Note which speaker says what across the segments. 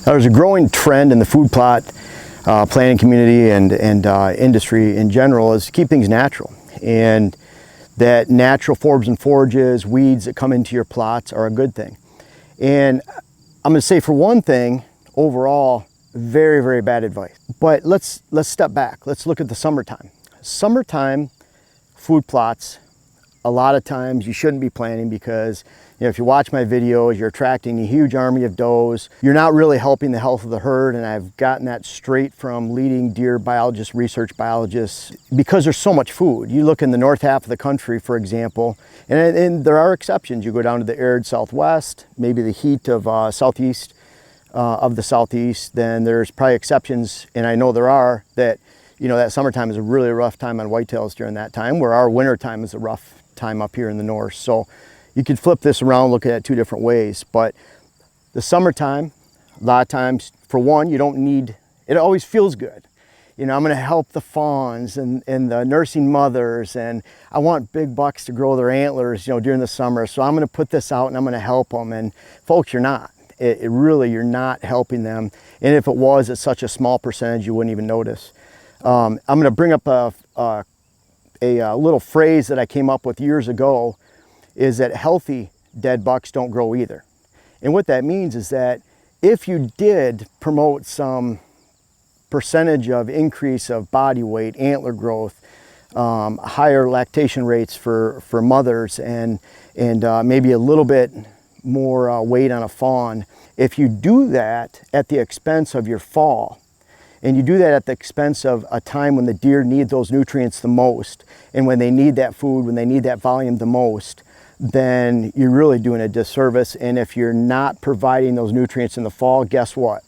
Speaker 1: There's a growing trend in the food plot planting community and industry in general is to keep things natural, and that natural forbs and forages, weeds that come into your plots are a good thing. And I'm going to say, for one thing, overall, very, very bad advice. But let's step back. Let's look at the summertime. Summertime food plots, a lot of times you shouldn't be planting because, if you watch my videos, you're attracting a huge army of does. You're not really helping the health of the herd, and I've gotten that straight from leading deer biologists, research biologists, because there's so much food. You look in the north half of the country, for example, and there are exceptions. You go down to the arid southwest, maybe the heat of southeast of the southeast, then there's probably exceptions, and I know there are, that that summertime is a really rough time on whitetails during that time, where our winter time is a rough time up here in the north. So you could flip this around, look at it two different ways. But the summertime, a lot of times, for one, you don't need, it always feels good. I'm going to help the fawns and the nursing mothers, and I want big bucks to grow their antlers, during the summer. So I'm going to put this out and I'm going to help them. And folks, you're not. You're not helping them. And if it was, it's such a small percentage, you wouldn't even notice. I'm going to bring up a little phrase that I came up with years ago, is that healthy dead bucks don't grow either. And what that means is that if you did promote some percentage of increase of body weight, antler growth, higher lactation rates for mothers, and maybe a little bit more weight on a fawn, if you do that at the expense of your fall, and you do that at the expense of a time when the deer need those nutrients the most, and when they need that food, when they need that volume the most, then you're really doing a disservice. And if you're not providing those nutrients in the fall, guess what?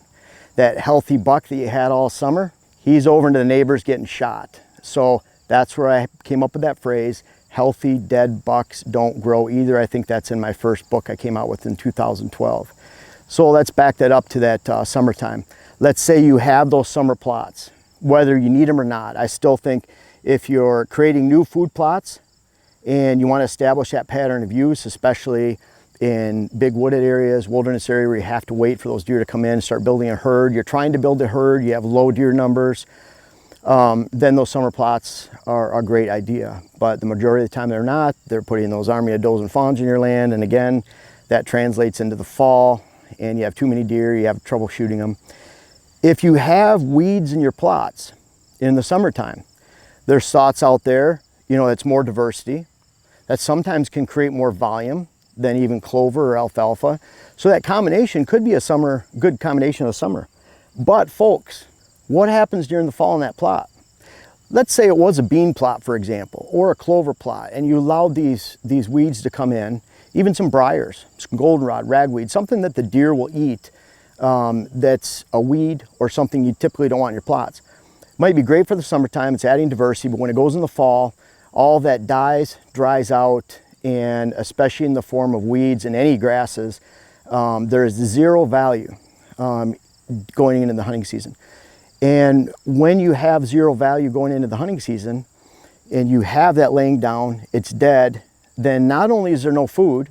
Speaker 1: That healthy buck that you had all summer, he's over into the neighbors getting shot. So that's where I came up with that phrase, healthy dead bucks don't grow either. I think that's in my first book I came out with in 2012. So let's back that up to that summertime. Let's say you have those summer plots, whether you need them or not. I still think if you're creating new food plots and you want to establish that pattern of use, especially in big wooded areas, wilderness area where you have to wait for those deer to come in, start building a herd, you're trying to build a herd, you have low deer numbers, then those summer plots are a great idea. But the majority of the time they're not. They're putting those army of does and fawns in your land, and again, that translates into the fall, and you have too many deer, you have trouble shooting them. If you have weeds in your plots in the summertime, there's thoughts out there, it's more diversity, that sometimes can create more volume than even clover or alfalfa. So that combination could be a good combination of summer. But folks, what happens during the fall in that plot? Let's say it was a bean plot, for example, or a clover plot, and you allowed these weeds to come in, even some briars, some goldenrod, ragweed, something that the deer will eat, that's a weed or something you typically don't want in your plots. Might be great for the summertime, it's adding diversity, but when it goes in the fall, all that dies, dries out, and especially in the form of weeds and any grasses, there is zero value going into the hunting season. And when you have zero value going into the hunting season, and you have that laying down, it's dead, then not only is there no food,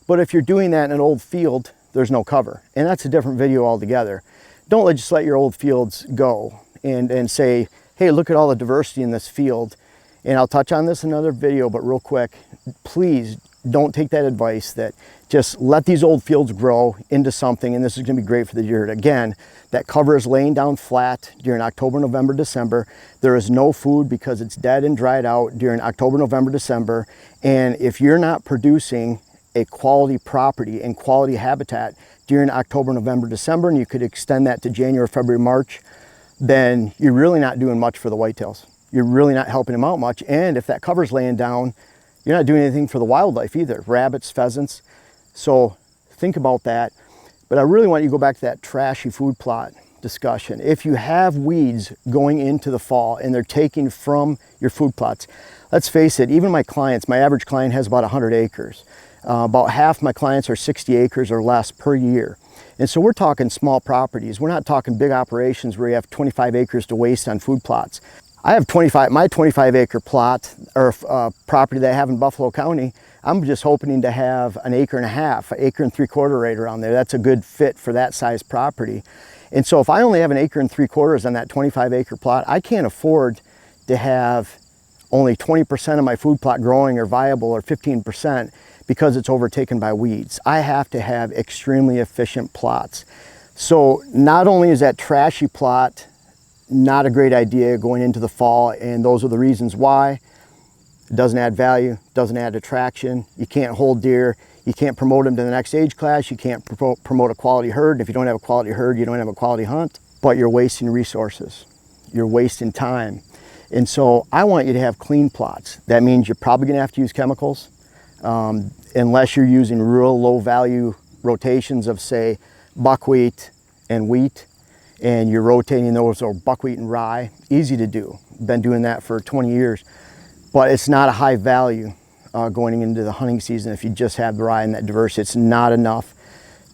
Speaker 1: but if you're doing that in an old field, there's no cover. And that's a different video altogether. Don't just let your old fields go and say, hey, look at all the diversity in this field. And I'll touch on this in another video, but real quick, please don't take that advice that just let these old fields grow into something, and this is going to be great for the deer. Again, that cover is laying down flat during October, November, December. There is no food because it's dead and dried out during October, November, December. And if you're not producing a quality property and quality habitat during October, November, December, and you could extend that to January, February, March, then you're really not doing much for the whitetails. You're really not helping them out much. And if that cover's laying down, you're not doing anything for the wildlife either, rabbits, pheasants. So think about that. But I really want you to go back to that trashy food plot discussion. If you have weeds going into the fall and they're taking from your food plots, let's face it, even my clients, my average client has about 100 acres. About half my clients are 60 acres or less per year. And so we're talking small properties. We're not talking big operations where you have 25 acres to waste on food plots. I have my 25 acre plot or property that I have in Buffalo County. I'm just hoping to have an acre and a half, an acre and 3/4 right around there. That's a good fit for that size property. And so if I only have an acre and 3/4 on that 25 acre plot, I can't afford to have only 20% of my food plot growing or viable, or 15%, because it's overtaken by weeds. I have to have extremely efficient plots. So not only is that trashy plot not a great idea going into the fall, and those are the reasons why. It doesn't add value, doesn't add attraction. You can't hold deer. You can't promote them to the next age class. You can't promote a quality herd. If you don't have a quality herd, you don't have a quality hunt. But you're wasting resources. You're wasting time. And so I want you to have clean plots. That means you're probably going to have to use chemicals, unless you're using real low value rotations of, say, buckwheat and wheat, and you're rotating those, or buckwheat and rye. Easy to do. Been doing that for 20 years. But it's not a high value going into the hunting season if you just have the rye and that diversity. It's not enough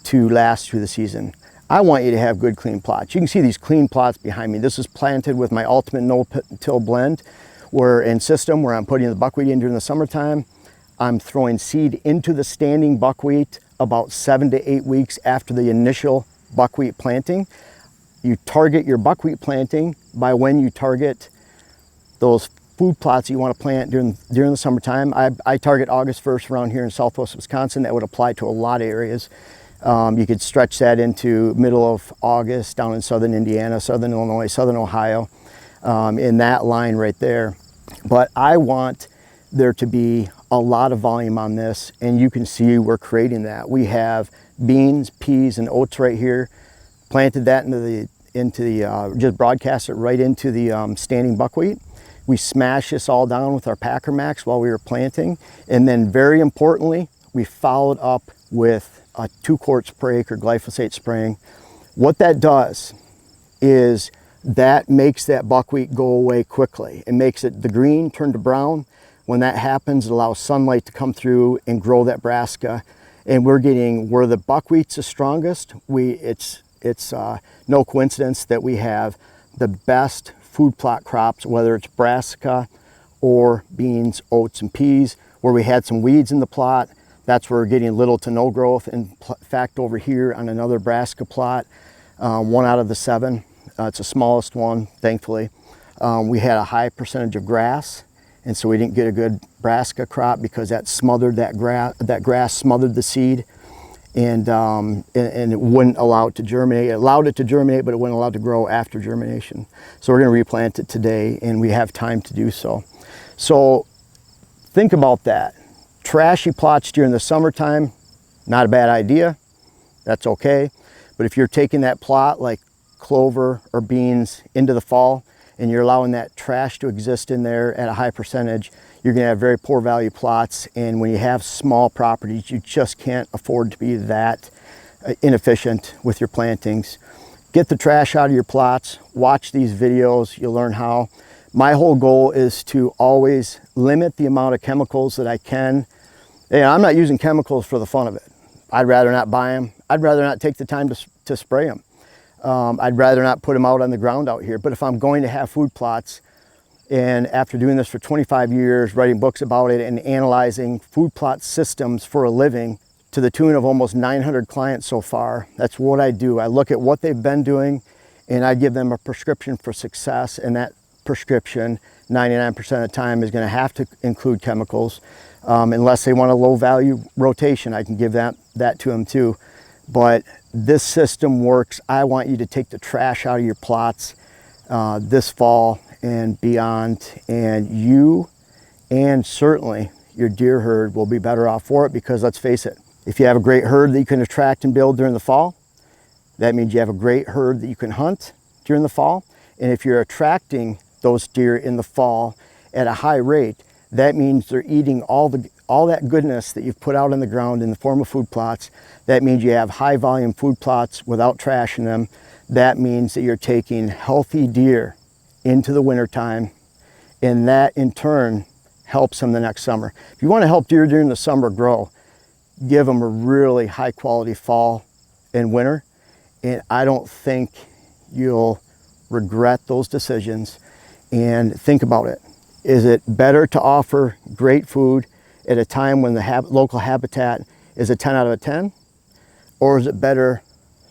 Speaker 1: to last through the season. I want you to have good clean plots. You can see these clean plots behind me. This is planted with my ultimate no-till blend system, where I'm putting the buckwheat in during the summertime. I'm throwing seed into the standing buckwheat about 7 to 8 weeks after the initial buckwheat planting. You target your buckwheat planting by when you target those food plots you want to plant during the summertime. I target August 1st around here in southwest Wisconsin. That would apply to a lot of areas. You could stretch that into middle of August down in southern Indiana, southern Illinois, southern Ohio, in that line right there. But I want there to be a lot of volume on this, and you can see we're creating that. We have beans, peas, and oats right here. Planted that just broadcast it right into the standing buckwheat. We smashed this all down with our Packer Max while we were planting. And then very importantly, we followed up with a 2 quarts per acre glyphosate spraying. What that does is that makes that buckwheat go away quickly. It makes it the green turn to brown. When that happens, it allows sunlight to come through and grow that brassica. And we're getting, where the buckwheat's the strongest, it's no coincidence that we have the best food plot crops, whether it's brassica or beans, oats, and peas. Where we had some weeds in the plot, that's where we're getting little to no growth. In fact, over here on another brassica plot, 1 out of the 7, it's the smallest one, thankfully, we had a high percentage of grass, and so we didn't get a good brassica crop because that smothered that grass smothered the seed, and it wouldn't allow it to germinate. It allowed it to germinate, but it wouldn't allow it to grow after germination. So we're going to replant it today, and we have time to do so. So think about that. Trashy plots during the summertime, not a bad idea. That's okay. But if you're taking that plot like clover or beans into the fall, and you're allowing that trash to exist in there at a high percentage, you're going to have very poor value plots. And when you have small properties, you just can't afford to be that inefficient with your plantings. Get the trash out of your plots. Watch these videos. You'll learn how. My whole goal is to always limit the amount of chemicals that I can. And I'm not using chemicals for the fun of it. I'd rather not buy them. I'd rather not take the time to spray them. I'd rather not put them out on the ground out here. But if I'm going to have food plots, and after doing this for 25 years, writing books about it and analyzing food plot systems for a living to the tune of almost 900 clients so far, that's what I do. I look at what they've been doing, and I give them a prescription for success. And that prescription, 99% of the time, is going to have to include chemicals. Unless they want a low value rotation, I can give that to them too. But this system works. I want you to take the trash out of your plots this fall and beyond, and you and certainly your deer herd will be better off for it, because let's face it, if you have a great herd that you can attract and build during the fall, that means you have a great herd that you can hunt during the fall. And if you're attracting those deer in the fall at a high rate, that means they're eating all that goodness that you've put out on the ground in the form of food plots. That means you have high volume food plots without trash in them. That means that you're taking healthy deer into the wintertime, and that in turn helps them the next summer. If you want to help deer during the summer grow, give them a really high quality fall and winter, and I don't think you'll regret those decisions. And think about it. Is it better to offer great food at a time when the local habitat is a 10 out of a 10? Or is it better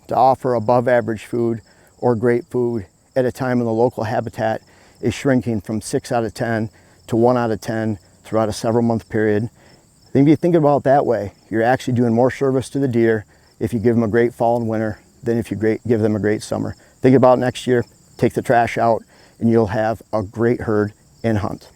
Speaker 1: to offer above average food or great food at a time when the local habitat is shrinking from 6 out of 10 to 1 out of 10 throughout a several month period? I think if you think about it that way, you're actually doing more service to the deer if you give them a great fall and winter than if you give them a great summer. Think about next year, take the trash out, and you'll have a great herd and hunt.